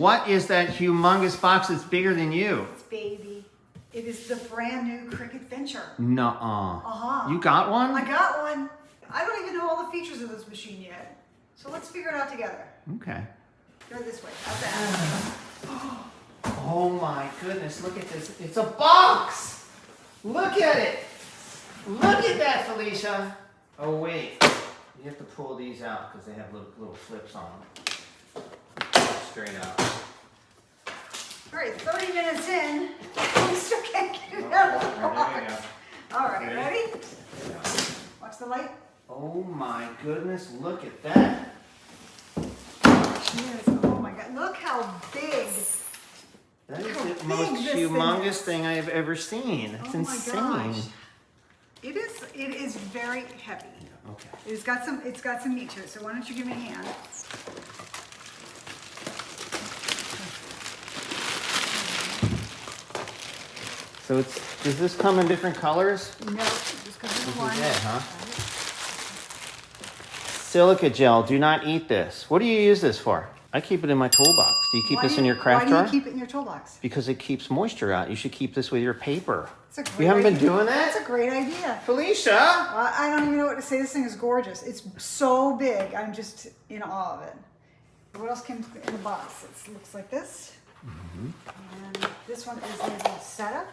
What is that humongous box that's bigger than you? It's baby. It is the brand new Cricut Venture. Nuh-uh. Uh-huh. You got one? I got one. I don't even know all the features of this machine yet. So let's figure it out together. Okay. Go this way. How's that? Oh my goodness, look at this. It's a box! Look at it! Look at that, Felicia! Oh wait, you have to pull these out because they have little flips on them. Straight out. All right, 30 minutes in. We still can't get it out of the box. There you go. All right, ready? Yeah. Watch the light. Oh my goodness, look at that. Yes. Oh my God, look how big. That is How the big most this thing humongous is. thing I have ever seen. It's Oh my insane. gosh. It is very heavy. Okay. It's got some meat to it, so why don't you give me a hand? So does this come in different colors? No, just because of the one. This is it, huh? Silica gel, do not eat this. What do you use this for? I keep it in my toolbox. Do you keep this in your craft drawer? Why do you keep it in your toolbox? Because it keeps moisture out. You should keep this with your paper. It's a great You haven't been idea. doing that? That's a great idea. Felicia! I don't even know what to say. This thing is gorgeous. It's so big. I'm just in awe of it. What else came in the box? It looks like this. And this one is a little setup.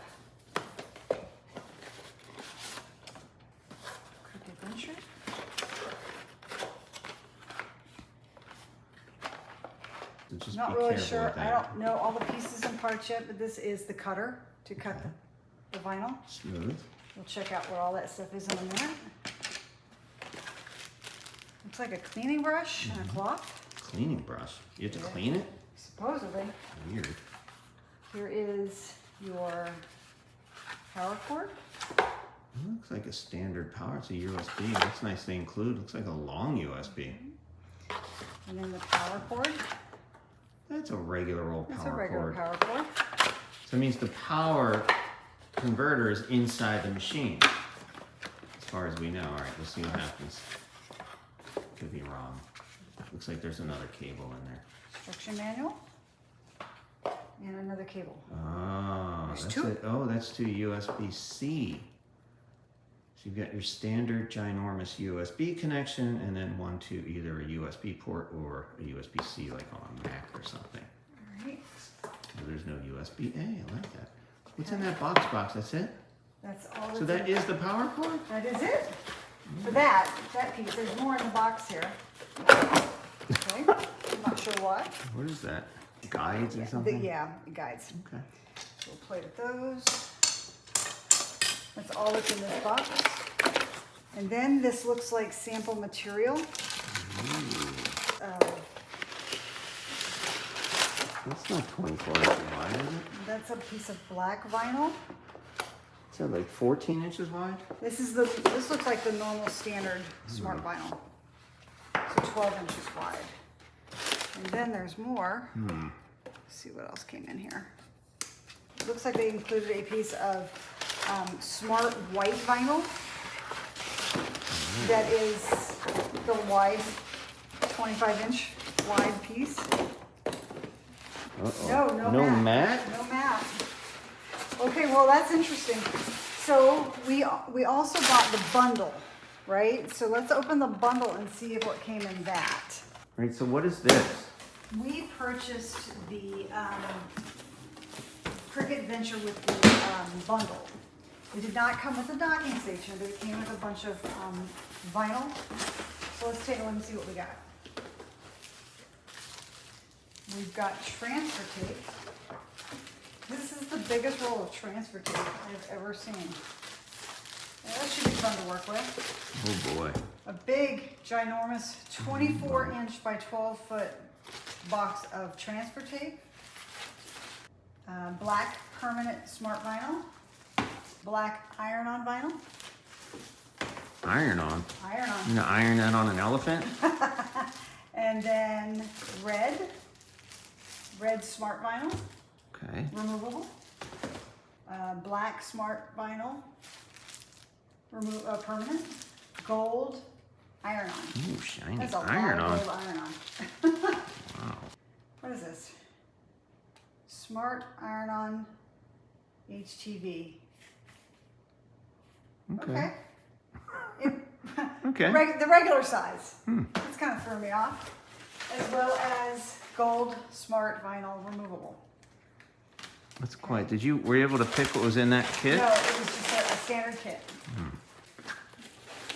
Cricut Venture. Just Not be really careful sure. with I that. don't know all the pieces and parts yet, but this is the cutter to cut the vinyl. Smooth. We'll check out where all that stuff is in a minute. Looks like a cleaning brush and a cloth, Cleaning brush. You have to clean it? supposedly. Weird. Here is your power cord. It looks like a standard power. It's a USB. That's nice they include. Looks like a long USB. And then the power cord. That's a regular old That's power a regular cord. power cord. So it means the power converter is inside the machine. As far as we know. All right, we'll see what happens. Could be wrong. Looks like there's another cable in there. Instruction manual. And another cable. Oh, There's that's two. it. Oh, that's to USB-C. So you've got your standard ginormous USB connection and then one to either a USB port or a USB-C like on a Mac or something. All right. Oh, there's no USB-A. I like that. What's in that box? That's it? That's all. So that is the power cord? That is it. For that piece. There's more in the box here. Okay. I'm not sure what. What is that? Guides or something? Yeah, guides. Okay. So we'll play with those. That's all that's in this box. And then this looks like sample material. That's not 24 inches wide, is it? That's a piece of black vinyl. Is that like 14 inches wide? This looks like the normal standard smart vinyl. So 12 inches wide. And then there's more. Let's see what else came in here. It looks like they included a piece of smart white vinyl that is the wide 25-inch wide piece. Uh-oh. No No mat. mat? No mat. Okay, well that's interesting. So we also bought the bundle, right? So let's open the bundle and see what came in that. Right, so what is this? We purchased the Cricut Venture with the bundle. It did not come with a docking station, but it came with a bunch of vinyl. So let's take a look and see what we got. We've got transfer tape. This is the biggest roll of transfer tape I've ever seen. Yeah, that should be fun to work with. Oh boy. A big, ginormous 24-inch by 12-foot box of transfer tape. Black permanent smart vinyl. Black iron-on vinyl. Iron-on? Iron-on. You gonna iron that on an elephant? And then red smart vinyl, Okay. removable. Black smart vinyl, permanent. Gold, iron-on. Ooh, shiny That's a lot iron-on. of gold iron-on. Wow. What is this? Smart iron-on HTV. Okay. Okay. Okay. The regular size. That's kind of threw me off. As well as gold smart vinyl removable. That's quite. Were you able to pick what was in that kit? No, it was just a standard kit.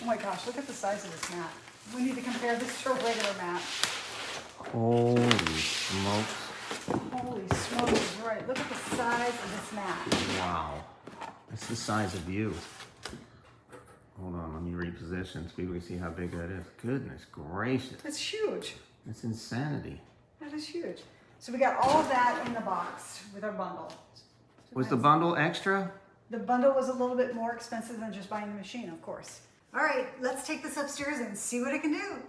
Oh my gosh, look at the size of this mat. We need to compare this to a regular mat. Holy smokes. Holy smokes, right. Look at the size of this mat. Wow. That's the size of you. Hold on, let me reposition so people can see how big that is. Goodness gracious. It's huge. That's insanity. That is huge. So we got all of that in the box with our bundle. Was the bundle extra? The bundle was a little bit more expensive than just buying the machine, of course. All right, let's take this upstairs and see what it can do.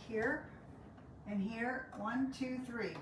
Here and here. 1, 2, 3.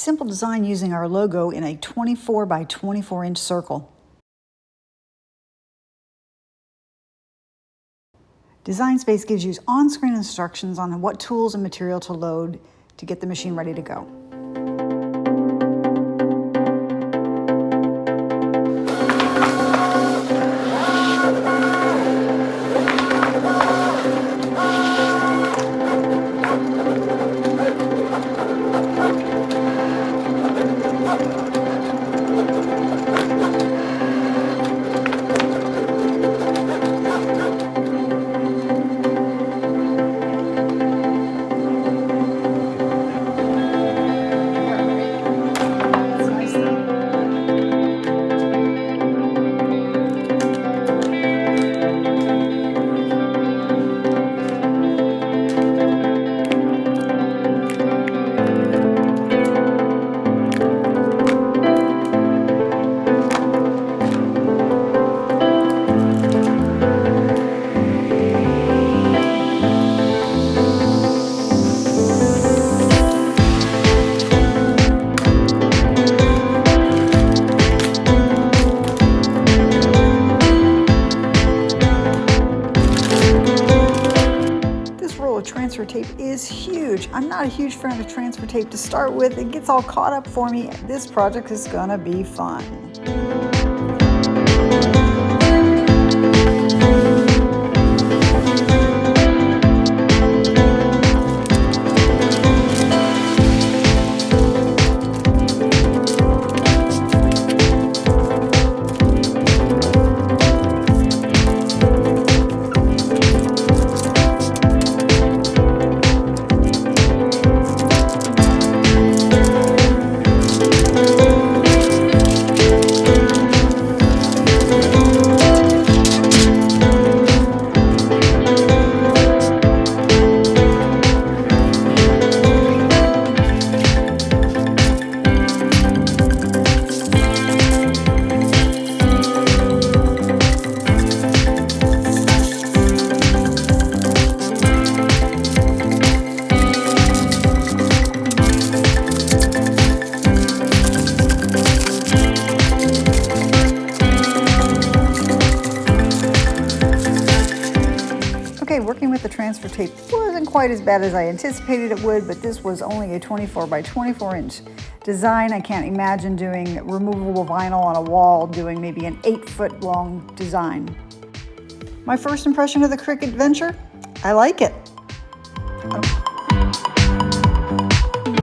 Simple design using our logo in a 24 by 24 inch circle. Design Space gives you on-screen instructions on what tools and material to load to get the machine ready to go. Transfer tape is huge. I'm not a huge fan of transfer tape to start with. It gets all caught up for me. This project is gonna be fun. Working with the transfer tape wasn't quite as bad as I anticipated it would, but this was only a 24 by 24 inch design. I can't imagine doing removable vinyl on a wall, doing maybe an 8-foot long design. My first impression of the Cricut venture, I like it.